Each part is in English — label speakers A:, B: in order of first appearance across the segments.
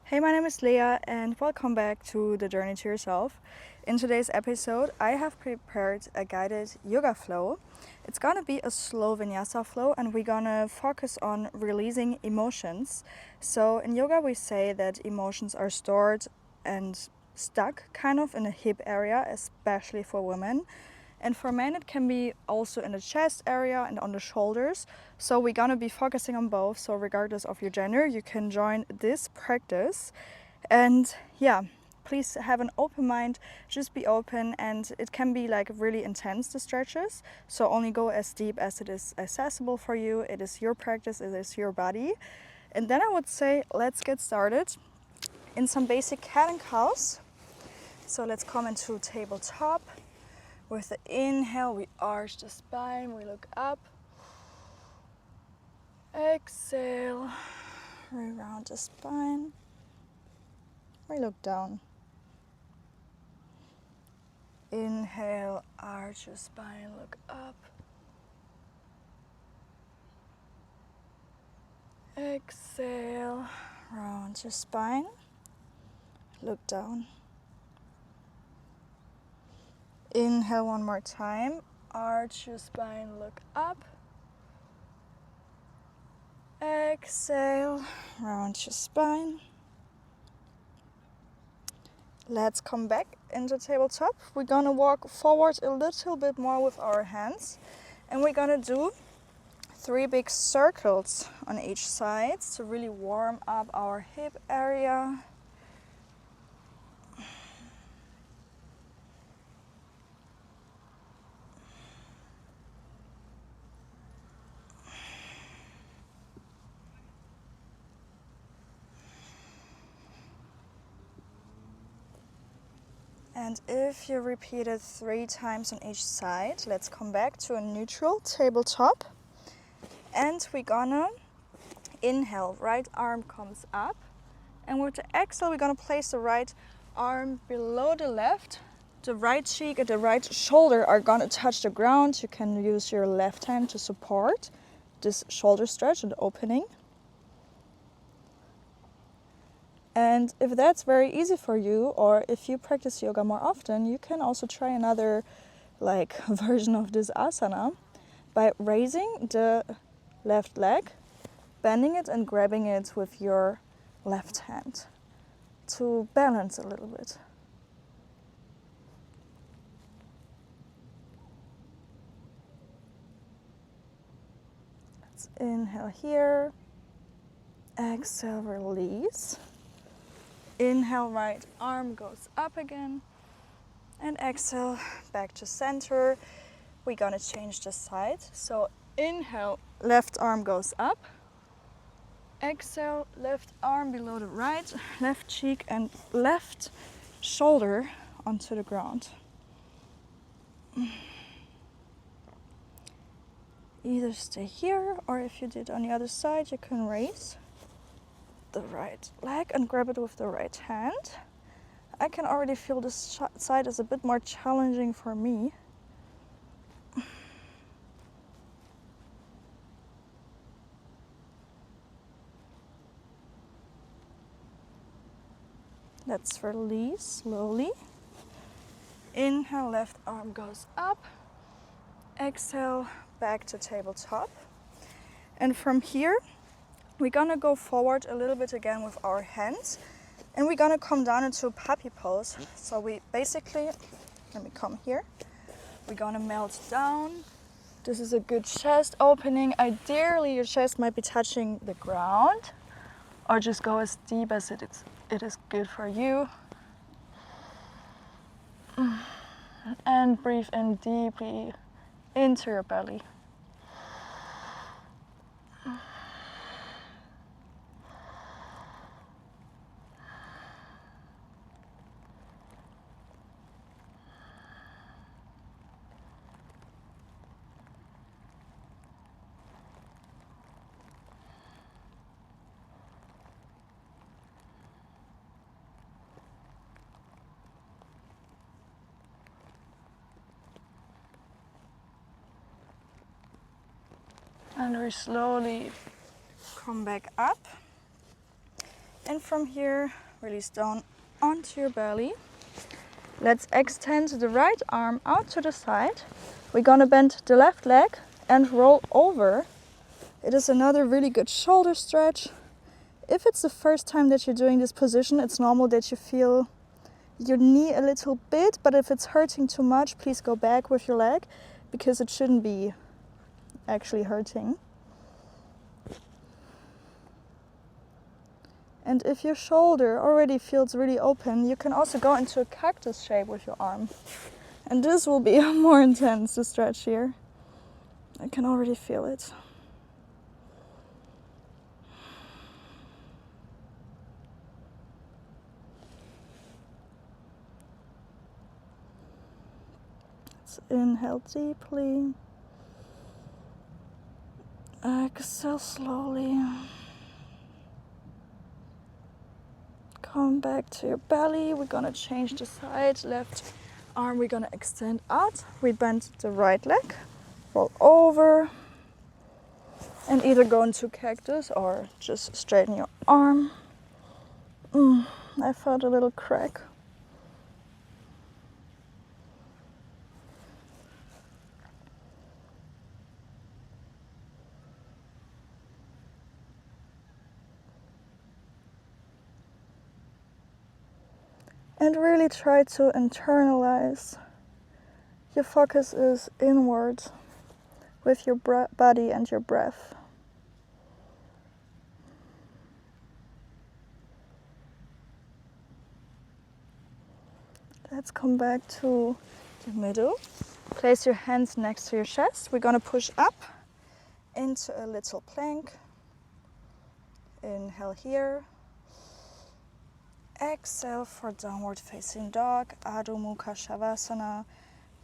A: Hey, my name is Leah and welcome back to The Journey to Yourself. In today's episode, I have prepared a guided yoga flow. It's gonna be a slow vinyasa flow and we're gonna focus on releasing emotions. So in yoga we say that emotions are stored and stuck kind of in the hip area, especially for women. And for men it can be also in the chest area and on the shoulders. So we're gonna be focusing on both. So regardless of your gender, you can join this practice. And yeah, please have an open mind, just be open, and it can be like really intense, the stretches. So only go as deep as it is accessible for you. It is your practice, it is your body. And then I would say, let's get started in some basic cat and cows. So let's come into tabletop. With the inhale, we arch the spine, we look up. Exhale, reround the spine, we look down. Inhale, arch your spine, look up. Exhale, round your spine, look down. Inhale one more time, arch your spine, look up. Exhale, round your spine. Let's come back into tabletop. We're gonna walk forward a little bit more with our hands. And we're gonna do 3 big circles on each side to really warm up our hip area. And if you repeat it 3 times on each side, let's come back to a neutral tabletop. And we're gonna inhale, right arm comes up. And with the exhale, we're gonna place the right arm below the left. The right cheek and the right shoulder are gonna touch the ground. You can use your left hand to support this shoulder stretch and opening. And if that's very easy for you, or if you practice yoga more often, you can also try another version of this asana by raising the left leg, bending it and grabbing it with your left hand to balance a little bit. Let's inhale here, exhale, release. Inhale, right arm goes up again. And exhale, back to center. We're gonna change the side. So inhale, left arm goes up. Exhale, left arm below the right, left cheek and left shoulder onto the ground. Either stay here, or if you did on the other side, you can raise the right leg and grab it with the right hand. I can already feel this side is a bit more challenging for me. Let's release slowly. Inhale, left arm goes up. Exhale, back to tabletop. And from here, we're gonna go forward a little bit again with our hands. And we're gonna come down into puppy pose. So we basically, let me come here. We're gonna melt down. This is a good chest opening. Ideally, your chest might be touching the ground, or just go as deep as it is good for you. And breathe in deeply into your belly. And we slowly come back up. And from here, release down onto your belly. Let's extend the right arm out to the side. We're gonna bend the left leg and roll over. It is another really good shoulder stretch. If it's the first time that you're doing this position, it's normal that you feel your knee a little bit, but if it's hurting too much, please go back with your leg because it shouldn't be actually hurting. And if your shoulder already feels really open, you can also go into a cactus shape with your arm. And this will be more intense, the stretch here. I can already feel it. Let's inhale deeply. Exhale slowly. Come back to your belly. We're gonna change the side. Left arm we're gonna extend out. We bend the right leg, roll over, and either go into cactus or just straighten your arm. I felt a little crack. And really try to internalize. Your focus is inward with your body and your breath. Let's come back to the middle. Place your hands next to your chest. We're gonna push up into a little plank. Inhale here. Exhale for downward facing dog, Adho Mukha Savasana.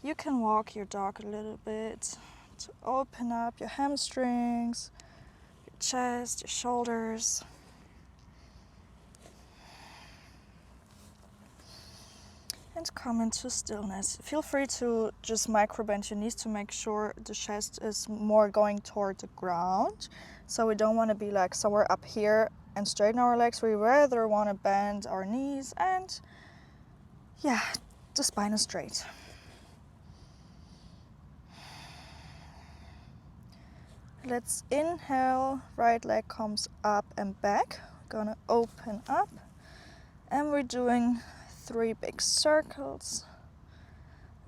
A: You can walk your dog a little bit to open up your hamstrings, your chest, your shoulders. And come into stillness. Feel free to just micro bend your knees to make sure the chest is more going toward the ground. So we don't want to be like somewhere up here and straighten our legs. We rather want to bend our knees and yeah, the spine is straight. Let's inhale, right leg comes up and back. We're gonna open up and we're doing 3 big circles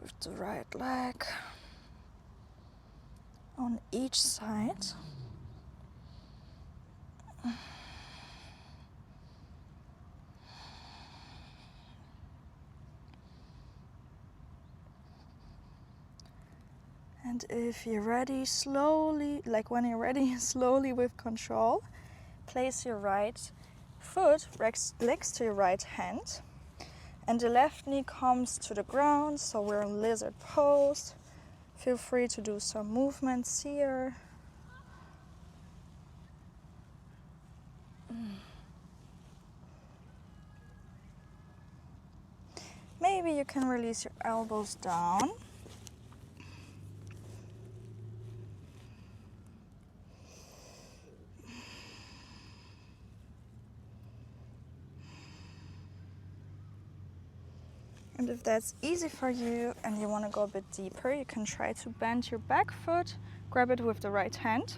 A: with the right leg on each side. And if you're ready, slowly, like when you're ready, slowly with control, place your right foot next to your right hand. And the left knee comes to the ground, so we're in lizard pose. Feel free to do some movements here. Maybe you can release your elbows down. And if that's easy for you and you want to go a bit deeper, you can try to bend your back foot, grab it with the right hand.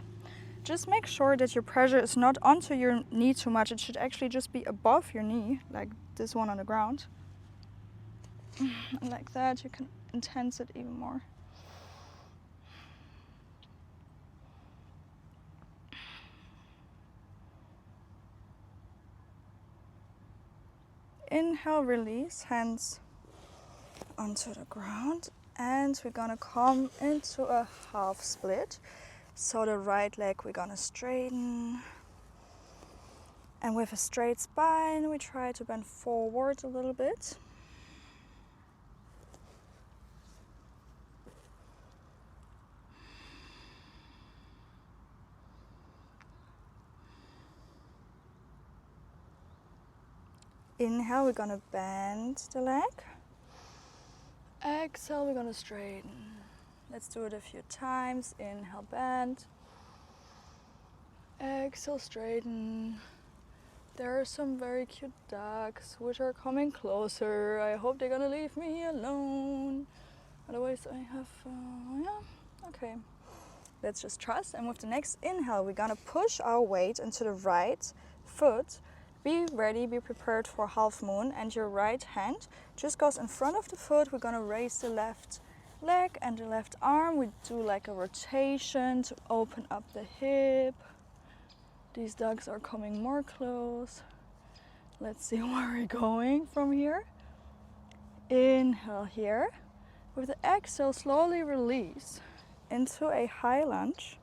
A: Just make sure that your pressure is not onto your knee too much. It should actually just be above your knee, like this one on the ground. And like that, you can intense it even more. Inhale, release, hands onto the ground. And we're gonna come into a half split. So the right leg we're gonna straighten. And with a straight spine, we try to bend forward a little bit. Inhale, we're gonna bend the leg. Exhale, we're gonna straighten. Let's do it a few times. Inhale, bend. Exhale, straighten. There are some very cute ducks which are coming closer. I hope they're gonna leave me alone. Otherwise I have, yeah, okay. Let's just trust. And with the next inhale, we're gonna push our weight into the right foot. Be ready, be prepared for half moon, and your right hand just goes in front of the foot. We're gonna raise the left leg and the left arm. We do like a rotation to open up the hip. These ducks are coming more close. Let's see where we're going from here. Inhale here. With the exhale, slowly release into a high lunge.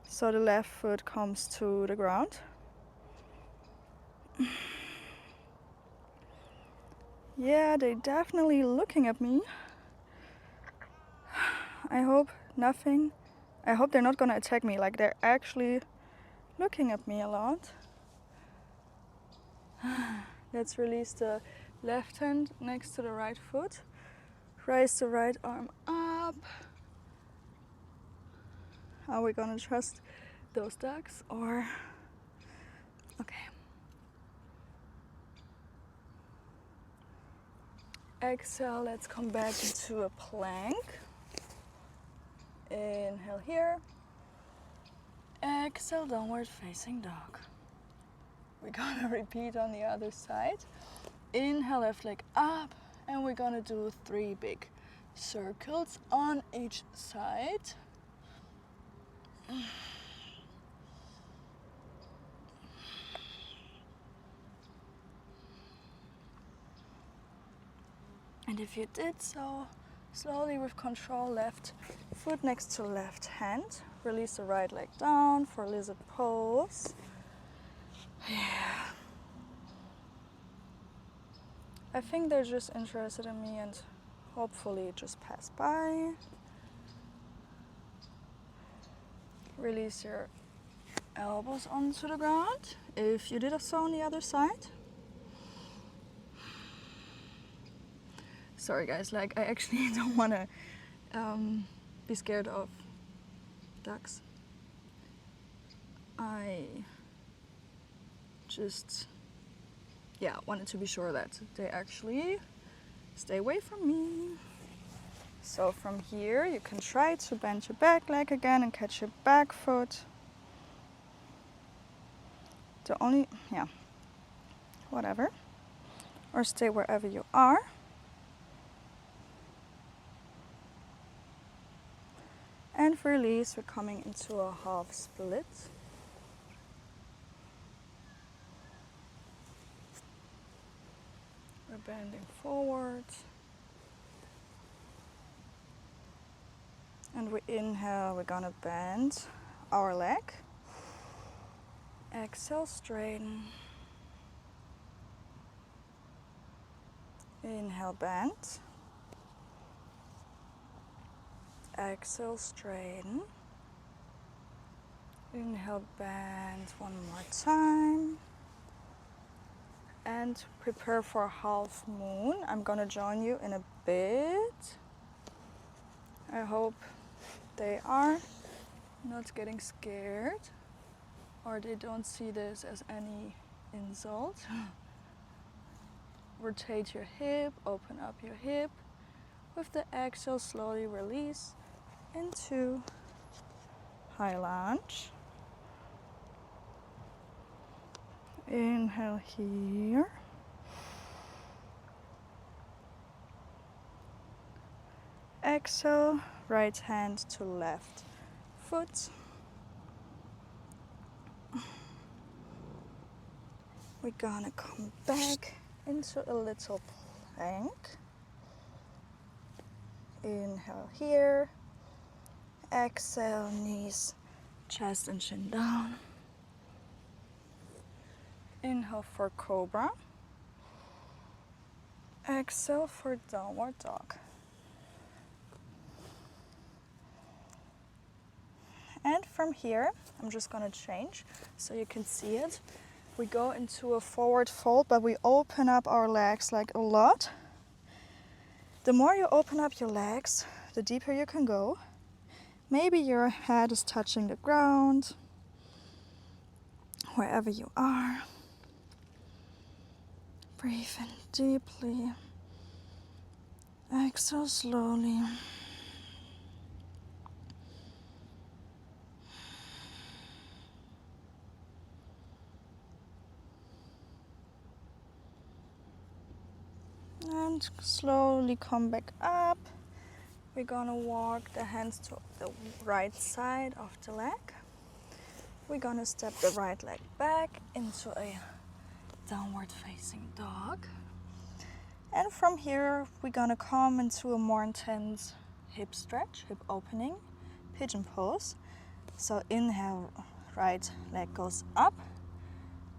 A: So the left foot comes to the ground. Yeah, they're definitely looking at me. I hope they're not gonna attack me. Like, they're actually looking at me a lot. Let's release the left hand next to the right foot. Raise the right arm up. Are we gonna trust those ducks or? Okay. Exhale, let's come back into a plank. Inhale here. Exhale, downward facing dog. We're gonna repeat on the other side. Inhale, left leg up, and we're gonna do 3 big circles on each side. And if you did so, slowly with control, left foot next to left hand. Release the right leg down for lizard pose. Yeah. I think they're just interested in me and hopefully just pass by. Release your elbows onto the ground if you did so on the other side. Sorry guys, like I actually don't want to be scared of ducks. I just wanted to be sure that they actually stay away from me. So from here you can try to bend your back leg again and catch your back foot. Whatever. Or stay wherever you are. And release, we're coming into a half split. We're bending forward. And we inhale, we're gonna bend our leg. Exhale, straighten. Inhale, bend. Exhale, straighten. Inhale, bend one more time. And prepare for half moon. I'm gonna join you in a bit. I hope they are not getting scared or they don't see this as any insult. Rotate your hip, open up your hip. With the exhale, slowly release into high lunge. Inhale here. Exhale, right hand to left foot. We're gonna come back into a little plank. Inhale here. Exhale, knees, chest and chin down. Inhale for cobra. Exhale for downward dog. And from here, I'm just gonna change so you can see it. We go into a forward fold, but we open up our legs like a lot. The more you open up your legs, the deeper you can go. Maybe your head is touching the ground, wherever you are. Breathe in deeply. Exhale slowly. And slowly come back up. We're gonna walk the hands to the right side of the leg. We're gonna step the right leg back into a downward facing dog. And from here, we're gonna come into a more intense hip stretch, hip opening, pigeon pose. So inhale, right leg goes up.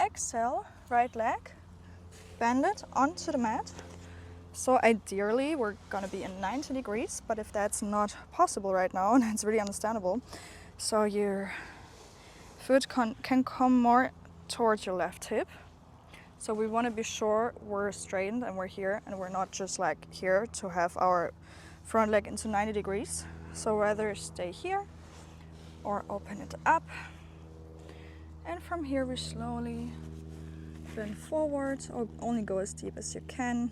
A: Exhale, right leg, bend it onto the mat. So ideally, we're gonna be in 90 degrees, but if that's not possible right now, and it's really understandable, so your foot can come more towards your left hip. So we want to be sure we're straightened and we're here, and we're not just like here to have our front leg into 90 degrees. So rather stay here or open it up. And from here we slowly bend forward, or only go as deep as you can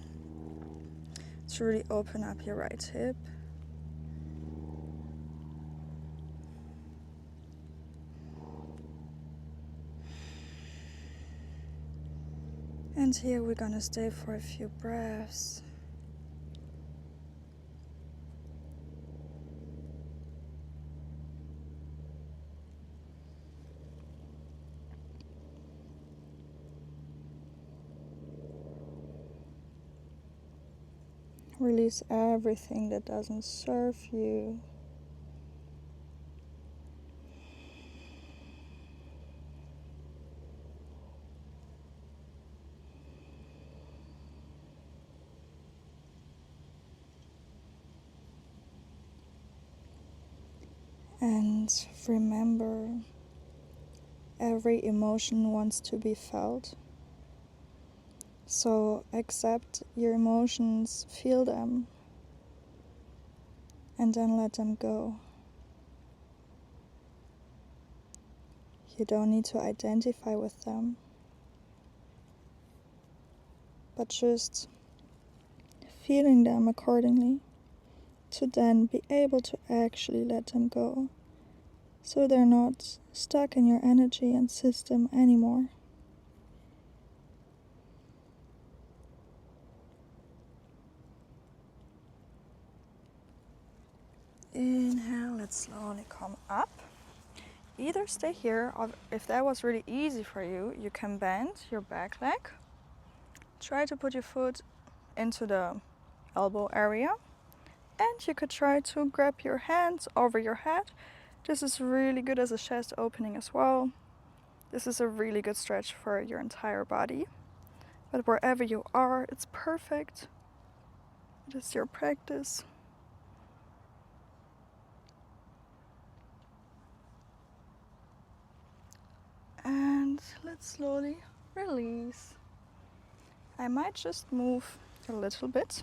A: to really open up your right hip. And here we're gonna stay for a few breaths. Release everything that doesn't serve you. And remember, every emotion wants to be felt. So accept your emotions, feel them, and then let them go. You don't need to identify with them, but just feeling them accordingly to then be able to actually let them go, so they're not stuck in your energy and system anymore. Inhale, let's slowly come up. Either stay here, or if that was really easy for you, you can bend your back leg. Try to put your foot into the elbow area, and you could try to grab your hands over your head. This is really good as a chest opening as well. This is a really good stretch for your entire body. But wherever you are, it's perfect. It is your practice. And let's slowly release. I might just move a little bit.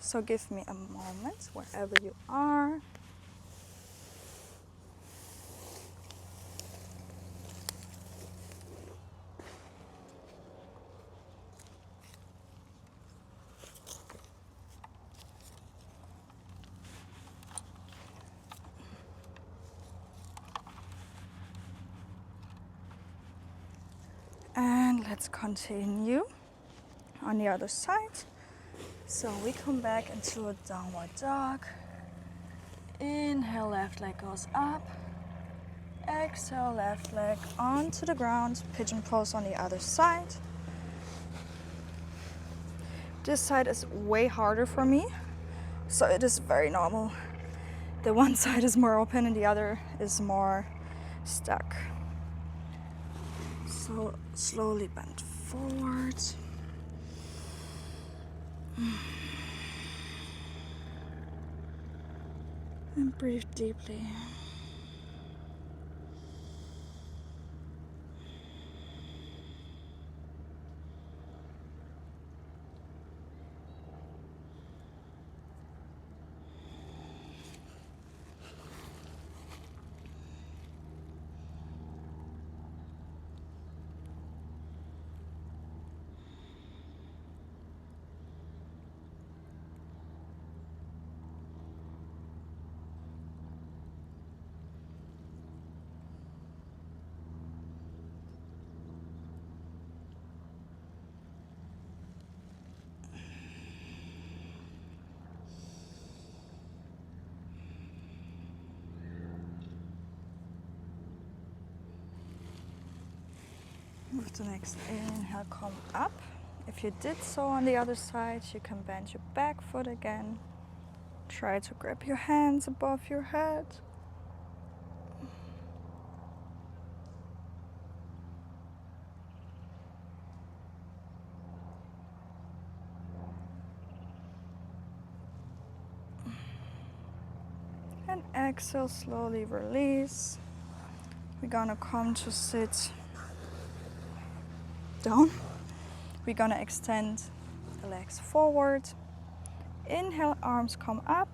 A: So give me a moment wherever you are. And let's continue on the other side. So we come back into a downward dog. Inhale, left leg goes up. Exhale, left leg onto the ground. Pigeon pose on the other side. This side is way harder for me, so it is very normal. The one side is more open and the other is more stuck. So slowly bend forward. And breathe deeply. With the next inhale, come up. If you did so on the other side, you can bend your back foot again. Try to grab your hands above your head. And exhale, slowly release. We're gonna come to sit down. We're gonna extend the legs forward. Inhale, arms come up.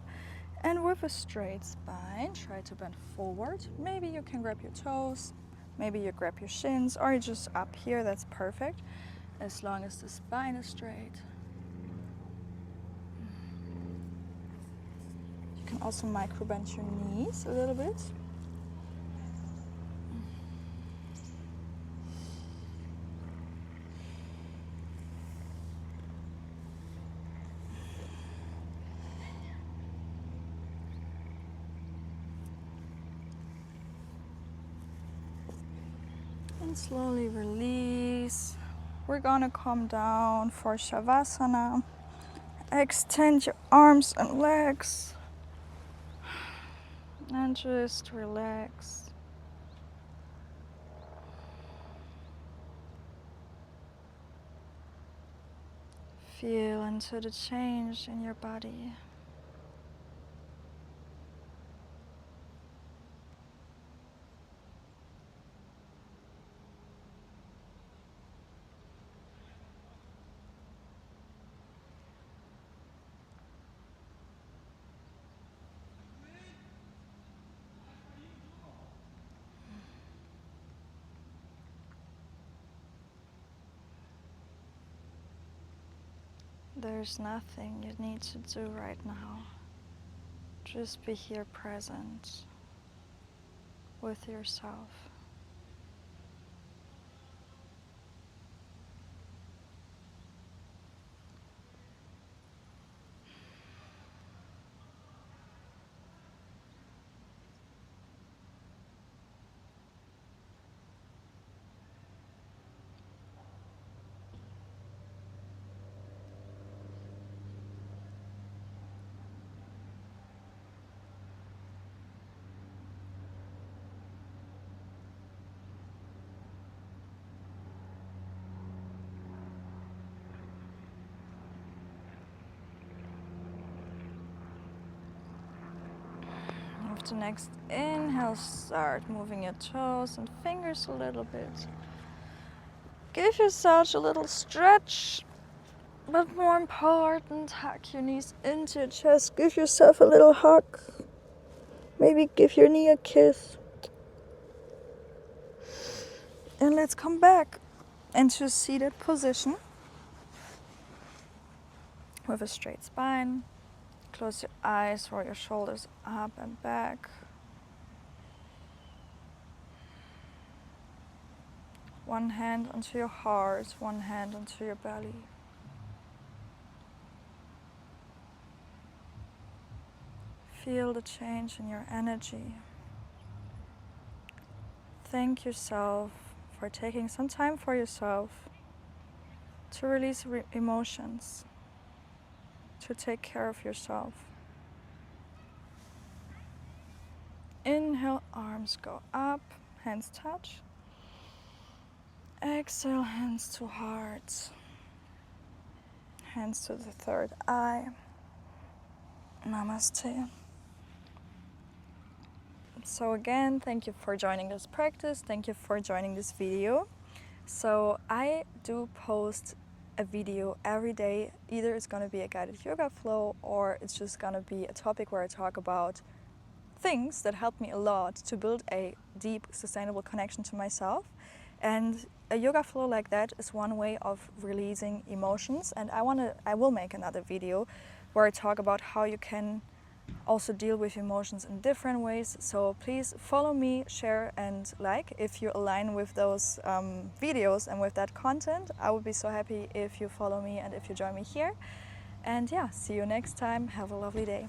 A: And with a straight spine, try to bend forward. Maybe you can grab your toes. Maybe you grab your shins, or you're just up here. That's perfect, as long as the spine is straight. You can also micro bend your knees a little bit. And slowly release. We're gonna come down for Savasana. Extend your arms and legs. And just relax. Feel into the change in your body. There's nothing you need to do right now. Just be here present with yourself. With the next inhale, start moving your toes and fingers a little bit. Give yourself a little stretch, but more important, tuck your knees into your chest. Give yourself a little hug. Maybe give your knee a kiss. And let's come back into seated position with a straight spine. Close your eyes, roll your shoulders up and back. One hand onto your heart, one hand onto your belly. Feel the change in your energy. Thank yourself for taking some time for yourself to release emotions, to take care of yourself. Inhale, arms go up, hands touch. Exhale, hands to heart, hands to the third eye. Namaste. So again, thank you for joining this practice. Thank you for joining this video. So I do post a video every day. Either it's going to be a guided yoga flow, or it's just going to be a topic where I talk about things that help me a lot to build a deep, sustainable connection to myself. And a yoga flow like that is one way of releasing emotions. And I will make another video where I talk about how you can also deal with emotions in different ways. So please follow me, share and like if you align with those videos and with that content. I would be so happy if you follow me and if you join me here. And yeah, see you next time. Have a lovely day.